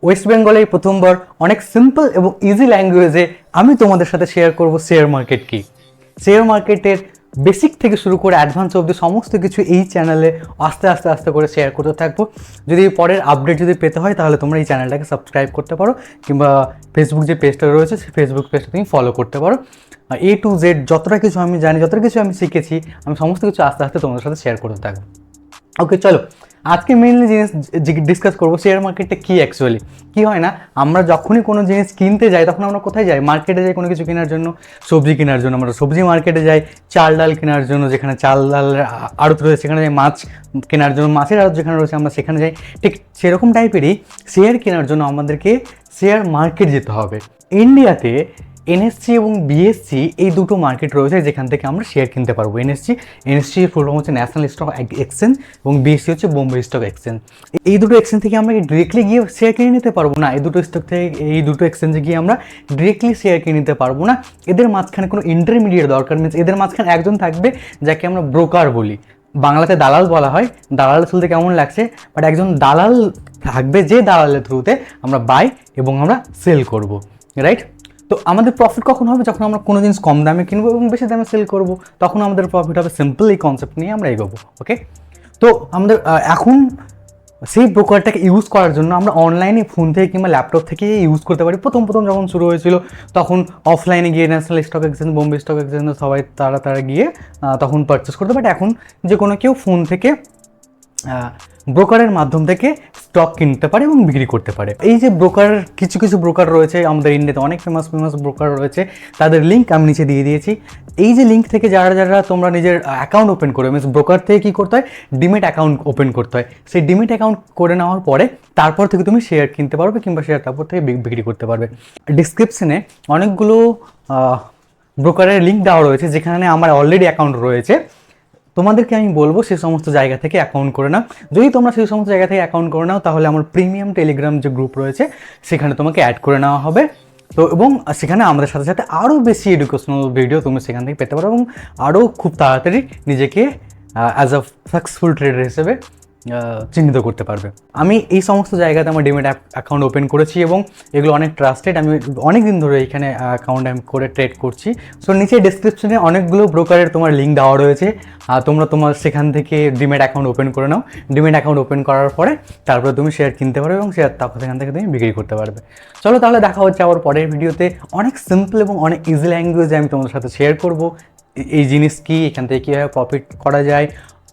West বেঙ্গলে প্রথমবার অনেক সিম্পল এবং ইজি ল্যাঙ্গুয়েজে আমি তোমাদের সাথে শেয়ার করব শেয়ার মার্কেট কি। শেয়ার মার্কেটের বেসিক থেকে শুরু করে অ্যাডভান্স অবধি সমস্ত কিছু এই চ্যানেলে আস্তে আস্তে আস্তে করে শেয়ার করতে থাকবো। যদি পরের আপডেট যদি পেতে হয় তাহলে তোমরা এই চ্যানেলটাকে সাবস্ক্রাইব করতে পারো, কিংবা ফেসবুক যে পেজটা রয়েছে সেই ফেসবুক পেজটা তুমি ফলো করতে পারো। A to Z যতটা কিছু আমি জানি, যতটা কিছু আমি শিখেছি, আমি সমস্ত কিছু আস্তে আস্তে তোমাদের সাথে শেয়ার করতে থাকবো। ওকে, চলো আজকে মেইনলি জিনিস ডিসকাস করবো শেয়ার মার্কেটটা কী। অ্যাকচুয়ালি কী হয় না, আমরা যখনই কোনো জিনিস কিনতে যাই তখন আমরা কোথায় যাই? মার্কেটে যাই কোনো কিছু কেনার জন্য, সবজি কেনার জন্য আমরা সবজি মার্কেটে যাই, চাল ডাল কেনার জন্য যেখানে চাল ডাল আড়ত রয়েছে সেখানে যাই, মাছ কেনার জন্য মাছের আড়ত যেখানে রয়েছে আমরা সেখানে যাই। ঠিক সেরকম টাইপেরই শেয়ার কেনার জন্য আমাদেরকে শেয়ার মার্কেট যেতে হবে। ইন্ডিয়াতে NSE এবং BSE এই দুটো মার্কেট রয়েছে যেখান থেকে আমরা শেয়ার কিনতে পারবো। NSE এর ফুল ফর্ম হচ্ছে ন্যাশনাল স্টক এক্সচেঞ্জ এবং BSE হচ্ছে বোম্বে স্টক এক্সচেঞ্জ। এই দুটো এক্সচেঞ্জ থেকে আমরা ডিরেক্টলি গিয়ে শেয়ার কিনে নিতে পারবো না। এই দুটো স্টক থেকে, এই দুটো এক্সচেঞ্জে গিয়ে আমরা ডিরেক্টলি শেয়ার কিনে নিতে পারবো না। এদের মাঝখানে কোনো ইন্টারমিডিয়েট দরকার, মিনস এদের মাঝখানে একজন থাকবে যাকে আমরা ব্রোকার বলি, বাংলাতে দালাল বলা হয়। দালাল শুনতে কেমন লাগছে, বাট একজন দালাল থাকবে যে দালালের থ্রুতে আমরা বাই এবং আমরা সেল করব, রাইট? তো আমাদের প্রফিট কখন হবে? যখন আমরা কোনো জিনিস কম দামে কিনবো এবং বেশি দামে সেল করব, তখন আমাদের প্রফিট হবে। সিম্পল এই কনসেপ্ট নিয়ে আমরা এগোবো। ওকে, তো আমাদের এখন সেই ব্রোকারটাকে ইউজ করার জন্য আমরা অনলাইনে ফোন থেকে কিংবা ল্যাপটপ থেকে ইউজ করতে পারি। প্রথম যখন শুরু হয়েছিল তখন অফলাইনে গিয়ে national stock exchange, Bombay stock exchange সবাই তারা গিয়ে তখন পারচেস করতে। বাট এখন যে কোনো কেউ ফোন থেকে ব্রোকারের মাধ্যম থেকে স্টক কিনতে পারে এবং বিক্রি করতে পারে। এই যে ব্রোকার, কিছু কিছু ব্রোকার রয়েছে আমাদের ইন্ডিয়াতে, অনেক ফেমাস ব্রোকার রয়েছে, তাদের লিঙ্ক আমি নিচে দিয়ে দিয়েছি। এই যে লিঙ্ক থেকে যারা তোমরা নিজের অ্যাকাউন্ট ওপেন করবে, মিনস ব্রোকার থেকে কী করতে হয়, ডিমেট অ্যাকাউন্ট ওপেন করতে হয়। সেই ডিমেট অ্যাকাউন্ট করে নেওয়ার পরে তারপর থেকে তুমি শেয়ার কিনতে পারবে কিংবা শেয়ার তারপর থেকে বিক্রি করতে পারবে। ডিসক্রিপশনে অনেকগুলো ব্রোকারের লিঙ্ক দেওয়া রয়েছে যেখানে আমার অলরেডি অ্যাকাউন্ট রয়েছে। তোমাদেরকে আমি বলবো সেই সমস্ত জায়গা থেকে অ্যাকাউন্ট করে নাও। যদি তোমরা সেই সমস্ত জায়গা থেকে অ্যাকাউন্ট করে নাও তাহলে আমার প্রিমিয়াম টেলিগ্রাম যে গ্রুপ রয়েছে সেখানে তোমাকে অ্যাড করে নেওয়া হবে। তো এবং সেখানে আমাদের সাথে সাথে আরও বেশি এডুকেশনাল ভিডিও তুমি সেখান থেকে পেতে পারো এবং আরও খুব তাড়াতাড়ি নিজেকে অ্যাজ আ সাকসেসফুল ট্রেডার হিসেবে চিহ্নিত করতে পারবে। আমি এই সমস্ত জায়গাতে আমার ডিমেট অ্যাকাউন্ট ওপেন করেছি এবং এগুলো অনেক ট্রাস্টেড। আমি অনেক দিন ধরে এখানে অ্যাকাউন্ট আমি করে ট্রেড করছি। সো নিচে ডেসক্রিপশনে অনেকগুলো ব্রোকারের তোমার লিঙ্ক দেওয়া রয়েছে, তোমরা তোমার সেখান থেকে ডিমেট অ্যাকাউন্ট ওপেন করে নাও। ডিমেট অ্যাকাউন্ট ওপেন করার পরে তারপরে তুমি শেয়ার কিনতে পারবে এবং শেয়ার তারপর সেখান থেকে তুমি বিক্রি করতে পারবে। চলো তাহলে দেখা হচ্ছে আবার পরের ভিডিওতে। অনেক সিম্পল এবং অনেক ইজি ল্যাঙ্গুয়েজে আমি তোমাদের সাথে শেয়ার করব এই জিনিস কি, এখান থেকে কীভাবে প্রফিট করা যায়,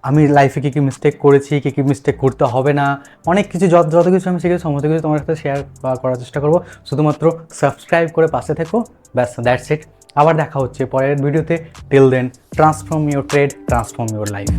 আমি লাইফে কী কী মিস্টেক করেছি, কী কী মিস্টেক করতে হবে না, অনেক কিছু যত কিছু আমি শিখেছি সমস্ত কিছু তোমার সাথে শেয়ার করার চেষ্টা করবো। শুধুমাত্র সাবস্ক্রাইব করে পাশে থেকো, ব্যাস, দ্যাটস ইট। আবার দেখা হচ্ছে পরের ভিডিওতে। Till then, transform your trade, transform your life.